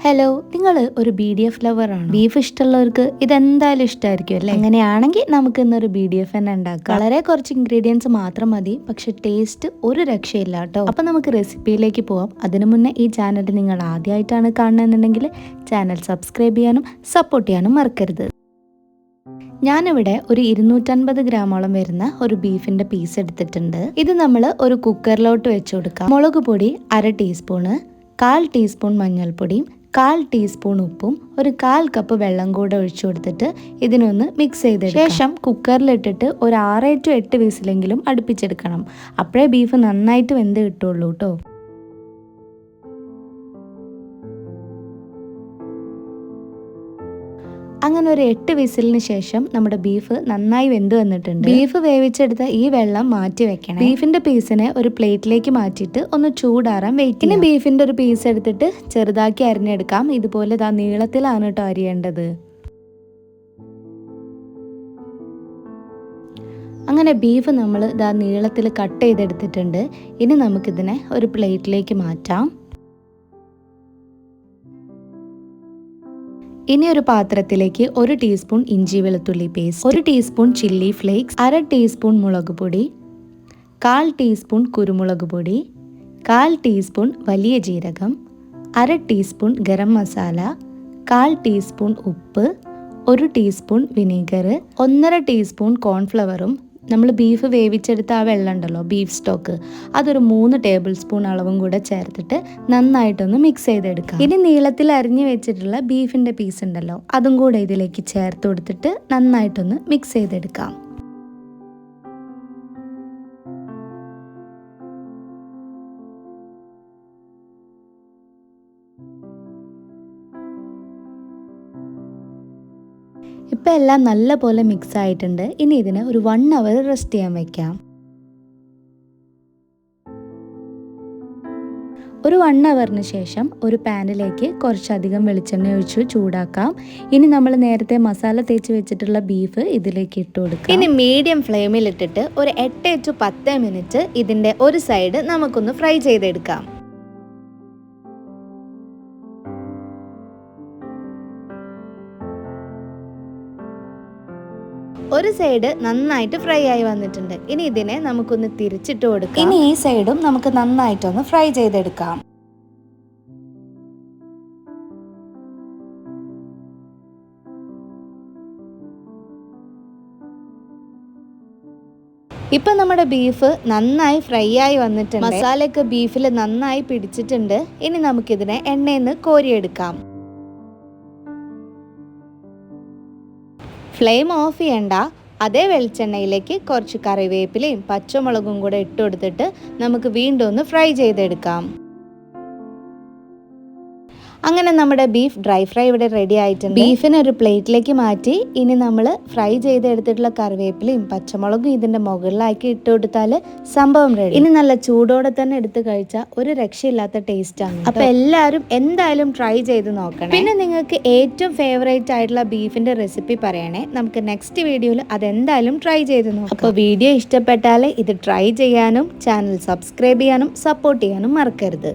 Hello, നിങ്ങൾ ഒരു BDF ലവറാണോ? Beef ഇഷ്ടമുള്ളവർക്ക് ഇതെന്തായാലും ഇഷ്ടമായിരിക്കും അല്ലേ? അങ്ങനെയാണെങ്കിൽ നമുക്ക് ഇന്നൊരു BDF തന്നെ ഉണ്ടാക്കാം. വളരെ കുറച്ച് ഇൻഗ്രീഡിയൻസ് മാത്രം മതി, പക്ഷെ ടേസ്റ്റ് ഒരു രക്ഷയില്ല കേട്ടോ. അപ്പൊ നമുക്ക് റെസിപ്പിയിലേക്ക് പോവാം. അതിനു മുന്നേ ഈ ചാനൽ നിങ്ങൾ ആദ്യമായിട്ടാണ് കാണുന്നുണ്ടെങ്കിൽ ചാനൽ സബ്സ്ക്രൈബ് ചെയ്യാനും സപ്പോർട്ട് ചെയ്യാനും മറക്കരുത്. ഞാനിവിടെ ഒരു 250 ഗ്രാമോളം വരുന്ന ഒരു ബീഫിന്റെ പീസ് എടുത്തിട്ടുണ്ട്. ഇത് നമ്മൾ ഒരു കുക്കറിലോട്ട് വെച്ച് കൊടുക്കാം. മുളക് പൊടി 1/2 ടീസ്പൂണ്, 1/4 ടീസ്പൂൺ മഞ്ഞൾപ്പൊടിയും 1/4 ടീസ്പൂൺ ഉപ്പും ഒരു 1/4 കപ്പ് വെള്ളം കൂടെ ഒഴിച്ചു കൊടുത്തിട്ട് ഇതിനൊന്ന് മിക്സ് ചെയ്തെടുക്കാം. ശേഷം കുക്കറിലിട്ടിട്ട് ഒരു 6 to 8 വിസിലെങ്കിലും അടുപ്പിച്ചെടുക്കണം. അപ്പോഴേ ബീഫ് നന്നായിട്ട് വെന്ത് കിട്ടുള്ളൂ കേട്ടോ. അങ്ങനെ ഒരു 8 വിസിലിന് ശേഷം നമ്മുടെ ബീഫ് നന്നായി വെന്ത് വന്നിട്ടുണ്ട്. ബീഫ് വേവിച്ചെടുത്ത ഈ വെള്ളം മാറ്റി വെക്കണം. ബീഫിന്റെ പീസിനെ ഒരു പ്ലേറ്റിലേക്ക് മാറ്റിയിട്ട് ഒന്ന് ചൂടാറാൻ വെയിറ്റ് ചെയ്യണം. ബീഫിന്റെ ഒരു പീസ് എടുത്തിട്ട് ചെറുതാക്കി അരിഞ്ഞെടുക്കാം. ഇതുപോലെ നീളത്തിലാണ് കേട്ടോ അരിയേണ്ടത്. അങ്ങനെ ബീഫ് നമ്മൾ നീളത്തിൽ കട്ട് ചെയ്തെടുത്തിട്ടുണ്ട്. ഇനി നമുക്കിതിനെ ഒരു പ്ലേറ്റിലേക്ക് മാറ്റാം. ഇനി ഒരു പാത്രത്തിലേക്ക് 1 ടീസ്പൂൺ ഇഞ്ചി വെളുത്തുള്ളി paste, 1 teaspoon chilli flakes, 1/2 teaspoon മുളക് പൊടി, 1/4 ടീസ്പൂൺ കുരുമുളക് പൊടി, 1/4 ടീസ്പൂൺ വലിയ ജീരകം, 1/2 ടീസ്പൂൺ ഗരം മസാല, 1/4 ടീസ്പൂൺ ഉപ്പ്, 1 ടീസ്പൂൺ വിനീഗർ, 1/2 ടീസ്പൂൺ കോൺഫ്ലവറും നമ്മൾ ബീഫ് വേവിച്ചെടുത്ത ആ വെള്ളം ഉണ്ടല്ലോ, ബീഫ് സ്റ്റോക്ക്, അതൊരു 3 ടേബിൾ സ്പൂൺ അളവും കൂടെ ചേർത്തിട്ട് നന്നായിട്ടൊന്ന് മിക്സ് ചെയ്തെടുക്കാം. ഇനി നീളത്തിൽ അരിഞ്ഞു വെച്ചിട്ടുള്ള ബീഫിൻ്റെ പീസ് ഉണ്ടല്ലോ, അതും കൂടെ ഇതിലേക്ക് ചേർത്ത് കൊടുത്തിട്ട് നന്നായിട്ടൊന്ന് മിക്സ് ചെയ്തെടുക്കാം. ഇപ്പം എല്ലാം നല്ല പോലെ മിക്സ് ആയിട്ടുണ്ട്. ഇനി ഇതിനെ ഒരു 1 hour റെസ്റ്റ് ചെയ്യാൻ വെക്കാം. ഒരു 1 hourന് ശേഷം ഒരു പാനിലേക്ക് കുറച്ചധികം വെളിച്ചെണ്ണ ഒഴിച്ച് ചൂടാക്കാം. ഇനി നമ്മൾ നേരത്തെ മസാല തേച്ച് വെച്ചിട്ടുള്ള ബീഫ് ഇതിലേക്ക് ഇട്ട് കൊടുക്കാം. ഇനി മീഡിയം ഫ്ലെയിമിൽ ഇട്ടിട്ട് ഒരു 8 to 10 മിനിറ്റ് ഇതിൻ്റെ ഒരു സൈഡ് നമുക്കൊന്ന് ഫ്രൈ ചെയ്തെടുക്കാം. ഒരു സൈഡ് നന്നായിട്ട് ഫ്രൈ ആയി വന്നിട്ടുണ്ട്. ഇനി ഇതിനെ നമുക്കൊന്ന് തിരിച്ചിട്ട് കൊടുക്കാം. ഇനി ഈ സൈഡും നമുക്ക് നന്നായിട്ടൊന്ന് ഫ്രൈ ചെയ്തെടുക്കാം. ഇപ്പൊ നമ്മുടെ ബീഫ് നന്നായി ഫ്രൈ ആയി വന്നിട്ടുണ്ട്. മസാലയൊക്കെ ബീഫിൽ നന്നായി പിടിച്ചിട്ടുണ്ട്. ഇനി നമുക്കിതിനെ എണ്ണയിൽ നിന്ന് കോരിയെടുക്കാം. ഫ്ലെയിം ഓഫ് ചെയ്യണ്ട. അതേ വെളിച്ചെണ്ണയിലേക്ക് കുറച്ച് കറിവേപ്പിലയും പച്ചമുളകും കൂടെ ഇട്ട് കൊടുത്തിട്ട് നമുക്ക് വീണ്ടും ഒന്ന് ഫ്രൈ ചെയ്തെടുക്കാം. അങ്ങനെ നമ്മുടെ ബീഫ് ഡ്രൈ ഫ്രൈ ഇവിടെ റെഡി ആയിട്ടുണ്ട്. ബീഫിനെ ഒരു പ്ലേറ്റിലേക്ക് മാറ്റി ഇനി നമ്മൾ ഫ്രൈ ചെയ്തെടുത്തിട്ടുള്ള കറിവേപ്പിലയും പച്ചമുളകും ഇതിന്റെ മുകളിലാക്കി ഇട്ട് കൊടുത്താൽ സംഭവം റെഡി. ഇനി നല്ല ചൂടോടെ തന്നെ എടുത്ത് കഴിച്ചാൽ ഒരു രക്ഷയില്ലാത്ത ടേസ്റ്റ് ആണ്. അപ്പൊ എല്ലാവരും എന്തായാലും ട്രൈ ചെയ്ത് നോക്കണം. പിന്നെ നിങ്ങൾക്ക് ഏറ്റവും ഫേവറേറ്റ് ആയിട്ടുള്ള ബീഫിന്റെ റെസിപ്പി പറയണേ. നമുക്ക് നെക്സ്റ്റ് വീഡിയോയിൽ അതെന്തായാലും ട്രൈ ചെയ്ത് നോക്കാം. അപ്പോൾ വീഡിയോ ഇഷ്ടപ്പെട്ടാൽ ഇത് ട്രൈ ചെയ്യാനും ചാനൽ സബ്സ്ക്രൈബ് ചെയ്യാനും സപ്പോർട്ട് ചെയ്യാനും മറക്കരുത്.